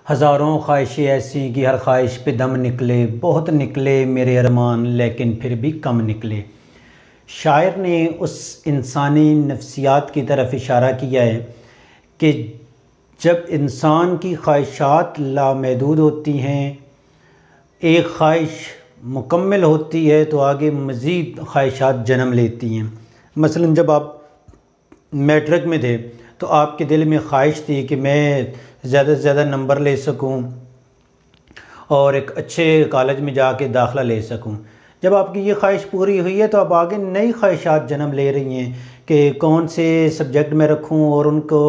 हज़ारों ख्वाहिशें ऐसी कि हर ख्वाहिश पे दम निकले, बहुत निकले मेरे अरमान लेकिन फिर भी कम निकले। शायर ने उस इंसानी नफ्सियात की तरफ इशारा किया है कि जब इंसान की ख्वाहिशात लामहदूद होती हैं, एक ख्वाहिश मुकम्मल होती है तो आगे मज़ीद ख्वाहिशात जन्म लेती हैं। मसलन जब आप मैट्रिक में थे तो आपके दिल में ख्वाहिश थी कि मैं ज़्यादा से ज़्यादा नंबर ले सकूं और एक अच्छे कॉलेज में जाके दाखिला ले सकूं। जब आपकी ये ख्वाहिश पूरी हुई है तो अब आगे नई ख्वाहिशात जन्म ले रही हैं कि कौन से सब्जेक्ट में रखूं, और उनको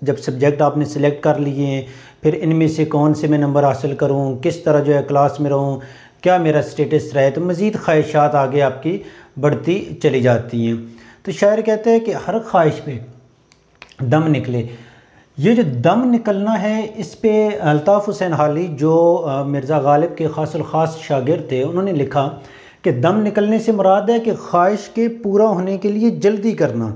जब सब्जेक्ट आपने सिलेक्ट कर लिए हैं फिर इनमें से कौन से मैं नंबर हासिल करूं, किस तरह जो है क्लास में रहूं, क्या मेरा स्टेटस रहे, तो मज़ीद ख्वाहिशात आगे आपकी बढ़ती चली जाती हैं। तो शायर कहते हैं कि हर ख्वाहिश पे दम निकले। ये जो दम निकलना है, इस पे अल्ताफ़ हुसैन हाली जो मिर्ज़ा गालिब के ख़ास शागिर्द थे, उन्होंने लिखा कि दम निकलने से मुराद है कि ख्वाहिश के पूरा होने के लिए जल्दी करना।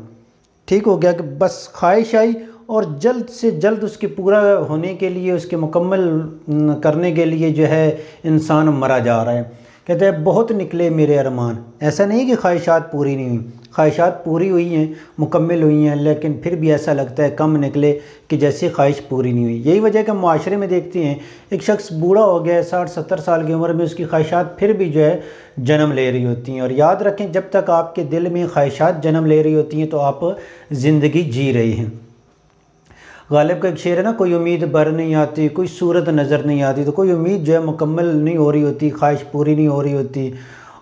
ठीक हो गया कि बस ख्वाहिश आई और जल्द से जल्द उसके पूरा होने के लिए, उसके मुकम्मल करने के लिए जो है इंसान मरा जा रहा है। कहते हैं बहुत निकले मेरे अरमान। ऐसा नहीं कि ख्वाहिशात पूरी नहीं हुई, ख्वाहिशात पूरी हुई हैं, मुकम्मल हुई हैं, लेकिन फिर भी ऐसा लगता है कम निकले कि जैसे ख्वाहिश पूरी नहीं हुई। यही वजह कि माशरे में देखते हैं एक शख्स बूढ़ा हो गया है, 60-70 साल की उम्र में, उसकी ख्वाहिशात फिर भी जो है जन्म ले रही होती हैं। और याद रखें, जब तक आपके दिल में ख्वाहिशात जन्म ले रही होती हैं तो आप ज़िंदगी जी रहे हैं। गालिब का एक शेर है ना, कोई उम्मीद बर नहीं आती, कोई सूरत नज़र नहीं आती। तो कोई उम्मीद जो है मुकम्मल नहीं हो रही होती, ख्वाहिश पूरी नहीं हो रही होती,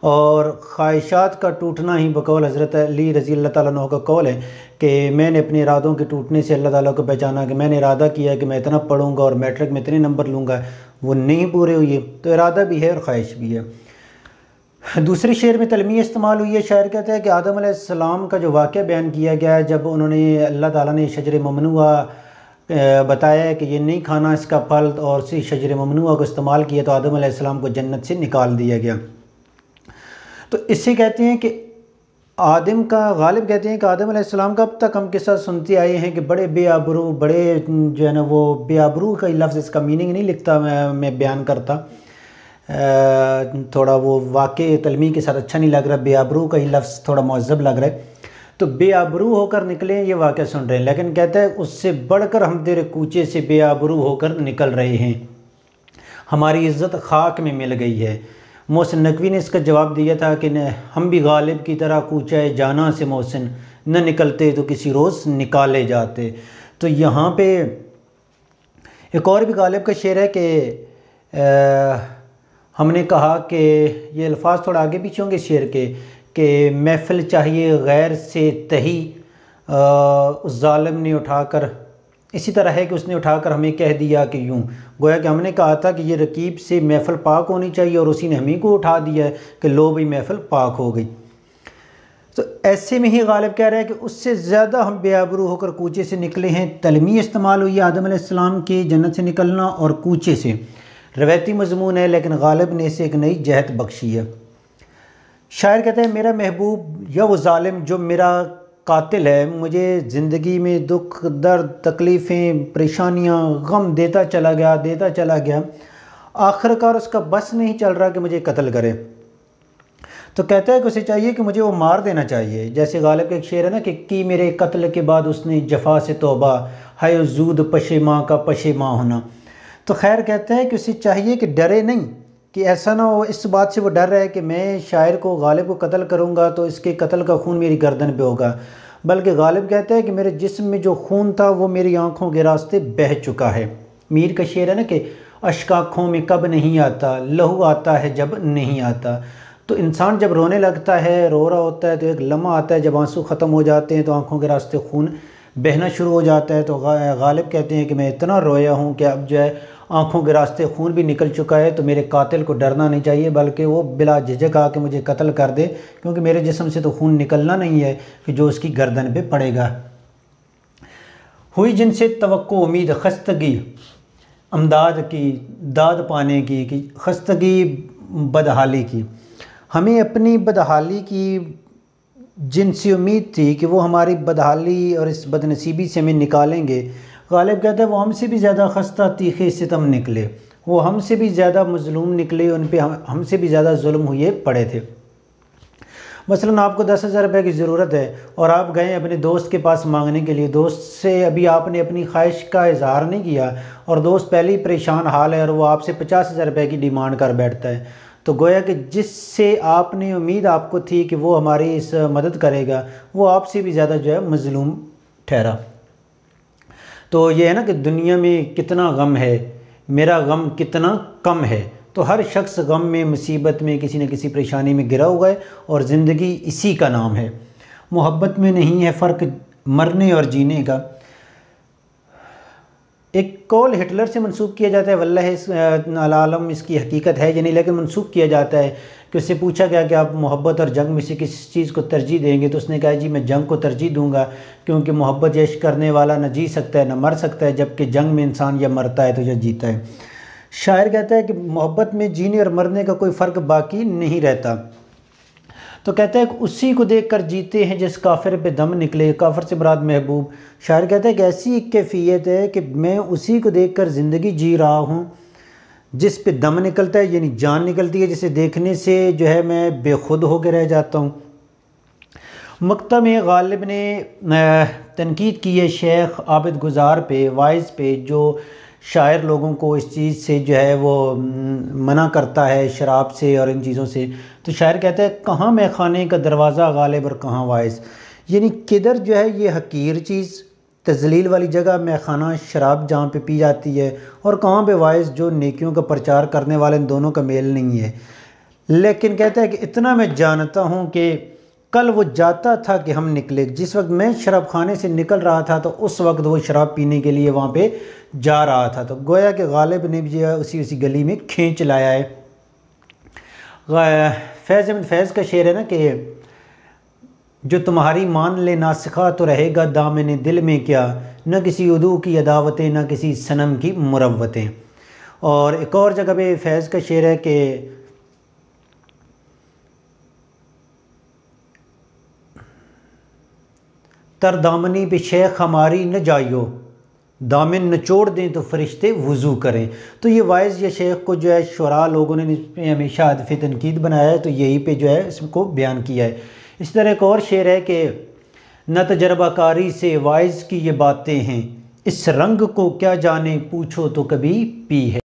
और ख्वाहिशात का टूटना ही बकौल हज़रत अली रज़ी अल्लाह ताला अन्हु का कौल है कि मैंने अपने इरादों के टूटने से अल्लाह ताला को पहचाना कि मैंने इरादा किया कि मैं इतना पढ़ूँगा और मैट्रिक में इतने नंबर लूँगा, वो नहीं पूरे हुए। तो इरादा भी है और ख्वाहिश भी है। दूसरे शेर में तलमिया इस्तेमाल हुई है। शायर कहते हैं कि आदम अलैहिस्सलाम का जो वाक़या बयान किया गया है, जब उन्होंने अल्लाह ताला ने शजर ममनुआ बताया है कि ये नहीं खाना इसका फल, और उसी शजर ममनुआ को इस्तेमाल किया तो आदम अलैहिस्सलाम को जन्नत से निकाल दिया गया। तो इससे कहते हैं कि गालिब कहते हैं कि आदम अलैहिस्सलाम का अब तक हम किस्सा सुनते आए हैं कि बड़े बेआबरू, बड़े जो है ना, वो बेआबरू का लफ्ज़, इसका मीनिंग नहीं लिखता, मैं बयान करता, थोड़ा वो वाक़े तलमी के साथ अच्छा नहीं लग रहा, बेआबरू का ही लफ्ज़ थोड़ा मुअज़्ज़ब लग रहा है। तो बेआबरू होकर निकले, ये वाक़या सुन रहे हैं, लेकिन कहता है उससे बढ़कर हम तेरे कूचे से बेआबरू होकर निकल रहे हैं, हमारी इज़्ज़त खाक में मिल गई है। मोहसिन नकवी ने इसका जवाब दिया था कि हम भी गालिब की तरह कूचे जाना से मोहसिन न निकलते तो किसी रोज़ निकाले जाते। तो यहाँ पे एक और भी गालिब का शेर है कि हमने कहा कि ये अल्फाज थोड़ा आगे पीछे होंगे शेर के, कि महफ़िल चाहिए गैर से तही, उस जालिम ने उठाकर, इसी तरह है कि उसने उठाकर हमें कह दिया कि यूँ, गोया कि हमने कहा था कि ये रकीब से महफ़िल पाक होनी चाहिए और उसी ने हमें को उठा दिया है कि लो भाई महफ़िल पाक हो गई। तो ऐसे में ही गालिब कह रहा है कि उससे ज़्यादा हम बेआबरू होकर कूचे से निकले हैं। तलमी इस्तेमाल हुई आदम अलैहिस्सलाम के जन्नत से निकलना और कूचे से, रवायती मज़मून है, लेकिन गालिब ने इसे एक नई जहत बख्शी है। शायर कहते हैं मेरा महबूब या वो जालिम जो मेरा कातिल है, मुझे ज़िंदगी में दुख, दर्द, तकलीफ़ें, परेशानियाँ, गम देता चला गया, आखिरकार उसका बस नहीं चल रहा कि मुझे कत्ल करे। तो कहता है कि उसे चाहिए कि मुझे वो मार देना चाहिए। जैसे गालिब का एक शेर है ना कि मेरे कत्ल के बाद उसने जफ़ा से तौबा, है जूद पशेमाँ का पशेमाँ होना। तो खैर कहते हैं कि उसे चाहिए कि डरे नहीं, कि ऐसा ना हो, इस बात से वो डर रहा है कि मैं शायर को, गालिब को कत्ल करूँगा तो इसके कत्ल का खून मेरी गर्दन पे होगा, बल्कि गालिब कहता है कि मेरे जिस्म में जो खून था वो मेरी आँखों के रास्ते बह चुका है। मीर का शेर है ना कि अश्क आँखों में कब नहीं आता, लहू आता है जब नहीं आता। तो इंसान जब रोने लगता है, रो रहा होता है, तो एक लम्हा आता है जब आंसू ख़त्म हो जाते हैं तो आँखों के रास्ते खून बहना शुरू हो जाता है। तो गालिब कहते हैं कि मैं इतना रोया हूँ कि अब जो है आँखों के रास्ते खून भी निकल चुका है, तो मेरे कातिल को डरना नहीं चाहिए, बल्कि वो बिला झिझक आके मुझे कत्ल कर दे, क्योंकि मेरे जिस्म से तो खून निकलना नहीं है कि जो उसकी गर्दन पे पड़ेगा। हुई जिनसे तवक्को उम्मीद खस्तगी अमदाद की, दाद पाने की, कि खस्तगी बदहाली की, हमें अपनी बदहाली की जिनसे उम्मीद थी कि वो हमारी बदहाली और इस बदनसीबी से हमें निकालेंगे, गालिब कहता है वो हमसे भी ज़्यादा खस्ता तीखे सितम निकले, वो हमसे भी ज़्यादा मज़लूम निकले, उन पे हमसे भी ज़्यादा जुल्म हुए पड़े थे। मसलन आपको 10,000 रुपये की ज़रूरत है और आप गए अपने दोस्त के पास मांगने के लिए, दोस्त से अभी आपने अपनी ख्वाहिश का इजहार नहीं किया और दोस्त पहले ही परेशान हाल है और वो आपसे 50,000 रुपये की डिमांड कर बैठता है, तो गोया कि जिससे आपने उम्मीद आपको थी कि वो हमारी इस मदद करेगा, वो आपसे भी ज़्यादा जो है मज़लूम ठहरा। तो ये है ना कि दुनिया में कितना गम है, मेरा गम कितना कम है। तो हर शख्स गम में, मुसीबत में, किसी न किसी परेशानी में गिरा हुआ है और ज़िंदगी इसी का नाम है। मोहब्बत में नहीं है फ़र्क मरने और जीने का। एक कौल हिटलर से मंसूब किया जाता है, वल्लाह आलम इसकी हकीकत है या नहीं, लेकिन मंसूब किया जाता है कि उससे पूछा गया कि आप मोहब्बत और जंग में से किस चीज़ को तरजीह देंगे, तो उसने कहा जी मैं जंग को तरजीह दूंगा, क्योंकि मोहब्बत या इश्क करने वाला न जी सकता है न मर सकता है, जबकि जंग में इंसान या मरता है तो या जीता है। शायर कहता है कि मोहब्बत में जीने और मरने का कोई फ़र्क बाकी नहीं रहता। तो कहता है कि उसी को देखकर जीते हैं जिस काफिर पे दम निकले, काफिर से मुराद महबूब। शायर कहता है कि ऐसी एक कैफियत है कि मैं उसी को देखकर ज़िंदगी जी रहा हूँ जिस पे दम निकलता है, यानी जान निकलती है, जिसे देखने से जो है मैं बेखुद होकर रह जाता हूँ। मकता में गालिब ने तनकीद की है शेख आबिद गुज़ार पे, वाइज़ पे, जो शायर लोगों को इस चीज़ से जो है वो मना करता है, शराब से और इन चीज़ों से। तो शायर कहता है कहाँ मैं खाने का दरवाज़ा गालिब और कहाँ वाइज़, यानी किधर जो है ये हकीर चीज़ तजलील वाली जगह मैं खाना शराब जहाँ पे पी जाती है, और कहाँ पे वाइज़ जो नेकियों का प्रचार करने वाले, इन दोनों का मेल नहीं है। लेकिन कहता है कि इतना मैं जानता हूँ कि कल वो जाता था कि हम निकले, जिस वक्त मैं शराब खाने से निकल रहा था तो उस वक्त वो शराब पीने के लिए वहाँ पे जा रहा था। तो गोया कि गालिब ने भी उसी गली में खींच लाया है। फैज़ अहमद फैज़ का शेर है ना कि जो तुम्हारी मान ले ना सिखा तो रहेगा दामने दिल में क्या, न किसी उदू की अदावतें न किसी सनम की मुरव्वतें। और एक और जगह पे फैज़ का शेर है कि तर दामनी पे शेख हमारी न जाइयो, दामन नचोड़ दें तो फरिश्ते वज़ू करें। तो ये वाइज़ या शेख को जो है शुरा लोगों ने हमेशा हदफ़ तनकीद बनाया है, तो यही पे जो है इसको बयान किया है। इस तरह एक और शेर है कि न तजर्बाकारी से वाइज़ की ये बातें हैं, इस रंग को क्या जाने पूछो तो कभी पी है।